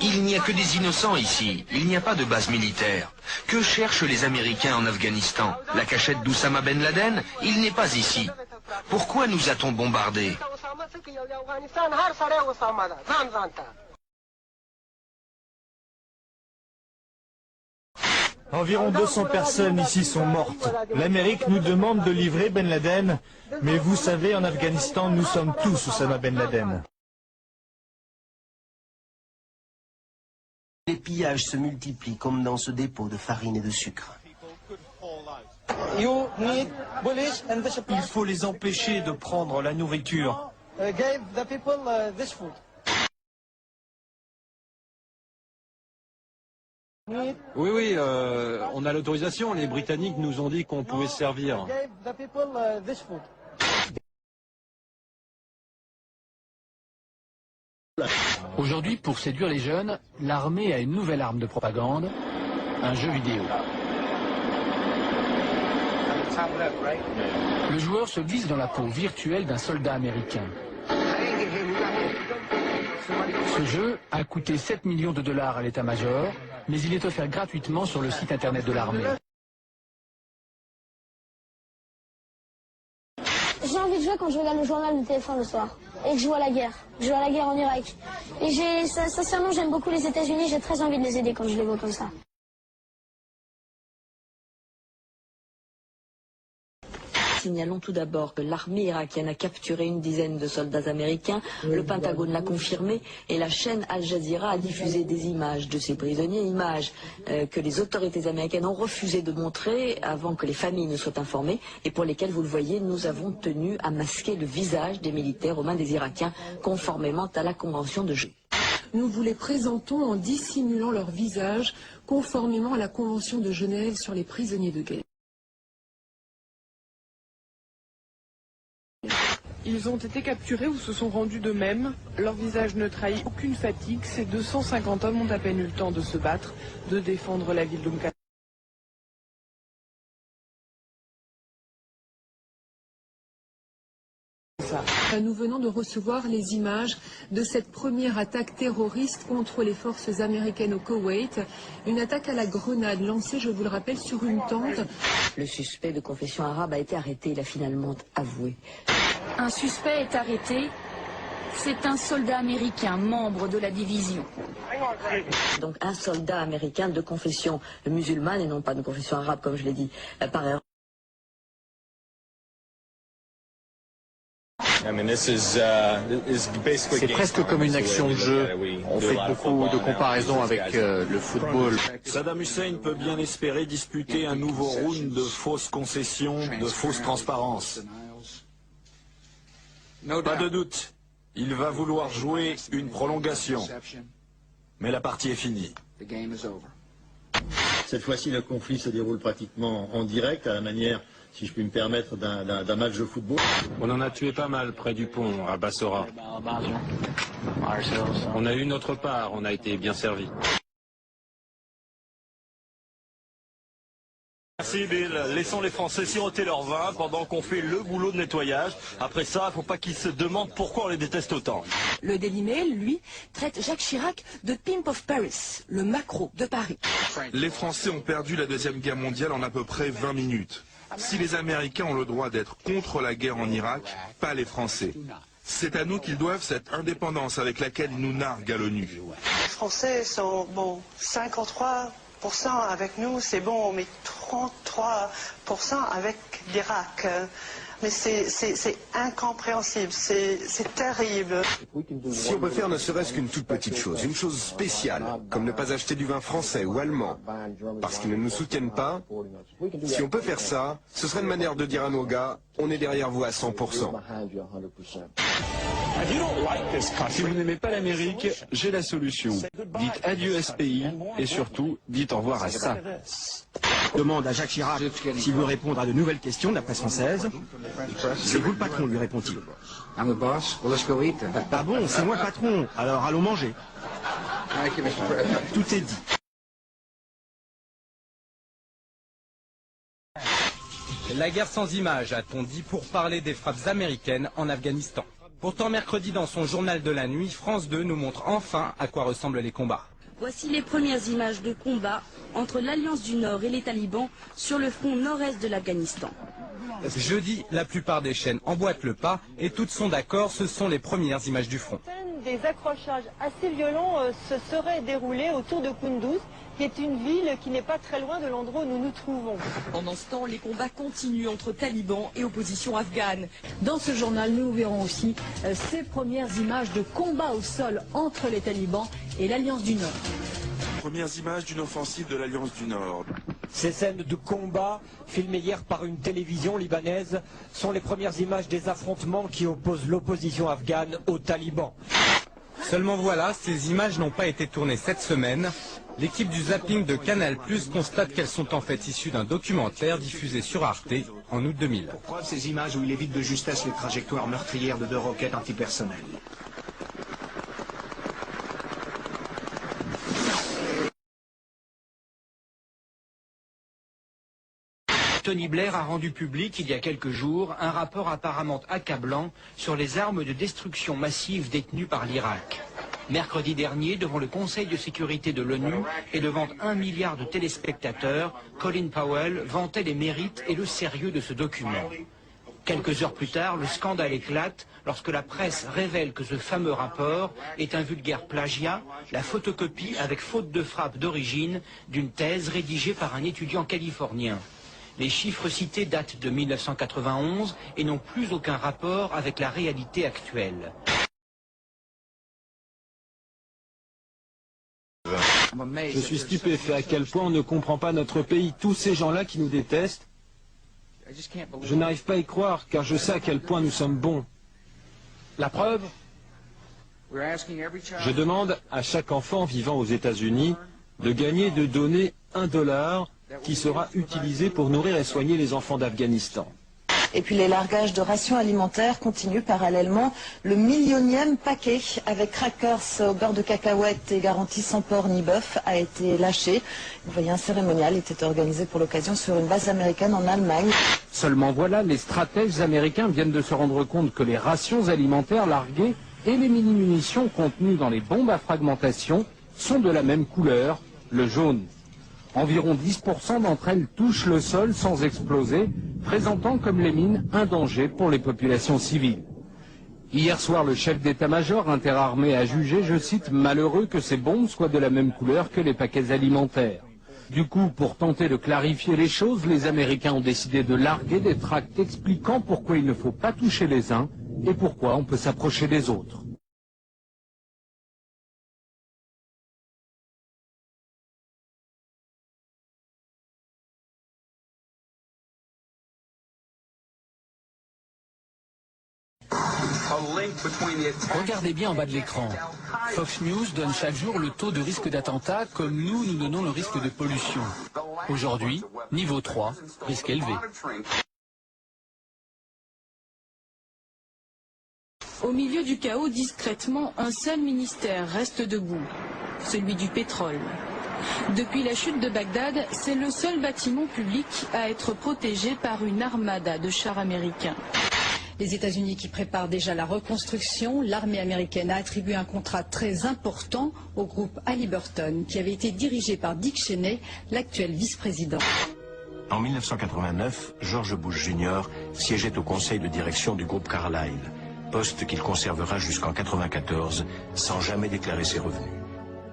Il n'y a que des innocents ici, il n'y a pas de base militaire. Que cherchent les Américains en Afghanistan? La cachette d'Oussama Ben Laden? Il n'est pas ici. Pourquoi nous a-t-on bombardés? Environ 200 personnes ici sont mortes. L'Amérique nous demande de livrer Ben Laden, mais vous savez, en Afghanistan, nous sommes tous Oussama Ben Laden. Les pillages se multiplient comme dans ce dépôt de farine et de sucre. Il faut les empêcher de prendre la nourriture. Oui, on a l'autorisation. Les Britanniques nous ont dit qu'on pouvait se servir. Aujourd'hui, pour séduire les jeunes, l'armée a une nouvelle arme de propagande, un jeu vidéo. Le joueur se glisse dans la peau virtuelle d'un soldat américain. Ce jeu a coûté 7 millions de dollars à l'état-major, mais il est offert gratuitement sur le site internet de l'armée. J'ai envie de jouer quand je regarde le journal de TF1 le soir et que je vois la guerre. Je vois la guerre en Irak. Et sincèrement, j'aime beaucoup les États-Unis, j'ai très envie de les aider quand je les vois comme ça. Signalons tout d'abord que l'armée irakienne a capturé une dizaine de soldats américains, le Pentagone l'a confirmé et la chaîne Al Jazeera a diffusé des images de ces prisonniers, images que les autorités américaines ont refusé de montrer avant que les familles ne soient informées et pour lesquelles, vous le voyez, nous avons tenu à masquer le visage des militaires aux mains des Irakiens conformément à la Convention de Genève. Nous vous les présentons en dissimulant leur visage conformément à la Convention de Genève sur les prisonniers de guerre. Ils ont été capturés ou se sont rendus d'eux-mêmes. Leur visage ne trahit aucune fatigue. Ces 250 hommes ont à peine eu le temps de se battre, de défendre la ville d'Umqasr. Nous venons de recevoir les images de cette première attaque terroriste contre les forces américaines au Koweït. Une attaque à la grenade lancée, je vous le rappelle, sur une tente. Le suspect de confession arabe a été arrêté, il a finalement avoué. Un suspect est arrêté. C'est un soldat américain, membre de la division. Donc un soldat américain de confession musulmane et non pas de confession arabe, comme je l'ai dit par erreur. C'est presque comme une action de jeu. On fait beaucoup de comparaisons avec le football. Saddam Hussein peut bien espérer disputer un nouveau round de fausses concessions, de fausses transparences. Pas de doute, il va vouloir jouer une prolongation. Mais la partie est finie. Cette fois-ci, le conflit se déroule pratiquement en direct, à la manière, si je puis me permettre, d'un match de football. On en a tué pas mal près du pont, à Bassora. On a eu notre part, on a été bien servis. Merci Bill. Laissons les Français siroter leur vin pendant qu'on fait le boulot de nettoyage. Après ça, il ne faut pas qu'ils se demandent pourquoi on les déteste autant. Le Daily Mail, lui, traite Jacques Chirac de Pimp of Paris, le maquereau de Paris. Les Français ont perdu la Deuxième Guerre mondiale en à peu près 20 minutes. Si les Américains ont le droit d'être contre la guerre en Irak, pas les Français. C'est à nous qu'ils doivent cette indépendance avec laquelle ils nous narguent à l'ONU. Les Français sont, 53% avec nous, c'est bon, mais 33% avec l'Irak. Mais c'est incompréhensible, c'est terrible. Si on peut faire ne serait-ce qu'une toute petite chose, une chose spéciale, comme ne pas acheter du vin français ou allemand, parce qu'ils ne nous soutiennent pas, si on peut faire ça, ce serait une manière de dire à nos gars, on est derrière vous à 100%. Si vous n'aimez pas l'Amérique, j'ai la solution. Dites adieu à ce pays et surtout, dites au revoir à ça. Demande à Jacques Chirac s'il veut répondre à de nouvelles questions de la presse française. C'est vous le patron, lui répond-il. Ah bon, c'est moi le patron, alors allons manger. Tout est dit. La guerre sans images, a-t-on dit, pour parler des frappes américaines en Afghanistan. Pourtant, mercredi, dans son journal de la nuit, France 2 nous montre enfin à quoi ressemblent les combats. Voici les premières images de combat entre l'Alliance du Nord et les talibans sur le front nord-est de l'Afghanistan. Jeudi, la plupart des chaînes emboîtent le pas et toutes sont d'accord, ce sont les premières images du front. Des accrochages assez violents se seraient déroulés autour de Kunduz, qui est une ville qui n'est pas très loin de l'endroit où nous nous trouvons. Pendant ce temps, les combats continuent entre talibans et opposition afghane. Dans ce journal, nous verrons aussi ces premières images de combat au sol entre les talibans et l'Alliance du Nord. Premières images d'une offensive de l'Alliance du Nord. Ces scènes de combat, filmées hier par une télévision libanaise, sont les premières images des affrontements qui opposent l'opposition afghane aux talibans. Seulement voilà, ces images n'ont pas été tournées cette semaine. L'équipe du zapping de Canal+ constate qu'elles sont en fait issues d'un documentaire diffusé sur Arte en août 2000. Pour preuve, ces images où il évite de justesse les trajectoires meurtrières de 2 roquettes antipersonnelles. Tony Blair a rendu public il y a quelques jours un rapport apparemment accablant sur les armes de destruction massive détenues par l'Irak. Mercredi dernier, devant le Conseil de sécurité de l'ONU et devant 1 milliard de téléspectateurs, Colin Powell vantait les mérites et le sérieux de ce document. Quelques heures plus tard, le scandale éclate lorsque la presse révèle que ce fameux rapport est un vulgaire plagiat, la photocopie avec faute de frappe d'origine d'une thèse rédigée par un étudiant californien. Les chiffres cités datent de 1991 et n'ont plus aucun rapport avec la réalité actuelle. Je suis stupéfait à quel point on ne comprend pas notre pays, tous ces gens-là qui nous détestent. Je n'arrive pas à y croire, car je sais à quel point nous sommes bons. La preuve ? Je demande à chaque enfant vivant aux États-Unis de gagner et de donner $1 qui sera utilisé pour nourrir et soigner les enfants d'Afghanistan. Et puis les largages de rations alimentaires continuent parallèlement. Le 1 000e paquet avec crackers au beurre de cacahuètes et garantie sans porc ni bœuf a été lâché. Vous voyez, un cérémonial était organisé pour l'occasion sur une base américaine en Allemagne. Seulement voilà, les stratèges américains viennent de se rendre compte que les rations alimentaires larguées et les mini-munitions contenues dans les bombes à fragmentation sont de la même couleur, le jaune. Environ 10% d'entre elles touchent le sol sans exploser, présentant comme les mines un danger pour les populations civiles. Hier soir, le chef d'état-major interarmé a jugé, je cite, « malheureux que ces bombes soient de la même couleur que les paquets alimentaires ». Du coup, pour tenter de clarifier les choses, les Américains ont décidé de larguer des tracts expliquant pourquoi il ne faut pas toucher les uns et pourquoi on peut s'approcher des autres. Regardez bien en bas de l'écran. Fox News donne chaque jour le taux de risque d'attentat comme nous donnons le risque de pollution. Aujourd'hui, niveau 3, risque élevé. Au milieu du chaos, discrètement, un seul ministère reste debout, celui du pétrole. Depuis la chute de Bagdad, c'est le seul bâtiment public à être protégé par une armada de chars américains. Les États-Unis qui préparent déjà la reconstruction, l'armée américaine a attribué un contrat très important au groupe Halliburton, qui avait été dirigé par Dick Cheney, l'actuel vice-président. En 1989, George Bush Jr. siégeait au conseil de direction du groupe Carlyle, poste qu'il conservera jusqu'en 1994 sans jamais déclarer ses revenus.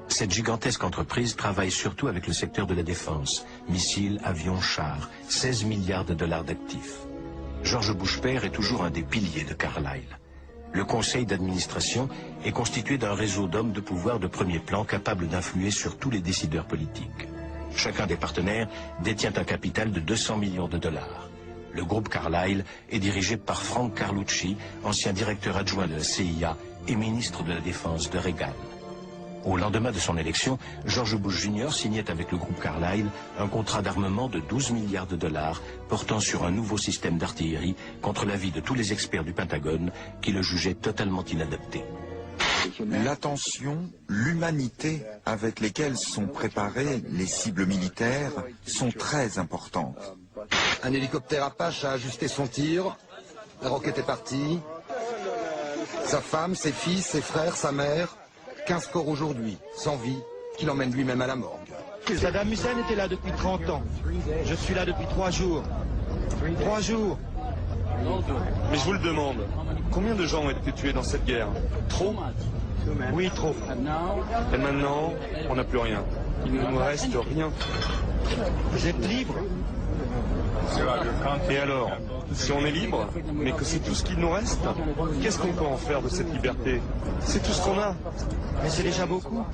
Cette gigantesque entreprise travaille surtout avec le secteur de la défense, missiles, avions, chars, 16 milliards de dollars d'actifs. George Bush père est toujours un des piliers de Carlyle. Le conseil d'administration est constitué d'un réseau d'hommes de pouvoir de premier plan capables d'influer sur tous les décideurs politiques. Chacun des partenaires détient un capital de 200 millions de dollars. Le groupe Carlyle est dirigé par Frank Carlucci, ancien directeur adjoint de la CIA et ministre de la Défense de Reagan. Au lendemain de son élection, George Bush Jr. signait avec le groupe Carlyle un contrat d'armement de 12 milliards de dollars portant sur un nouveau système d'artillerie contre l'avis de tous les experts du Pentagone qui le jugeaient totalement inadapté. L'attention, l'humanité avec lesquelles sont préparées les cibles militaires sont très importantes. Un hélicoptère Apache a ajusté son tir, la roquette est partie. Sa femme, ses fils, ses frères, sa mère, 15 corps aujourd'hui, sans vie, qu'il emmène lui-même à la morgue. Saddam Hussein était là depuis 30 ans. Je suis là depuis 3 jours. 3 jours. Mais je vous le demande, combien de gens ont été tués dans cette guerre? Trop? Oui, trop. Et maintenant, on n'a plus rien. Il ne nous reste rien. Vous êtes libre? Et alors, si on est libre, mais que c'est tout ce qu'il nous reste, qu'est-ce qu'on peut en faire de cette liberté? C'est tout ce qu'on a. Mais c'est déjà beaucoup.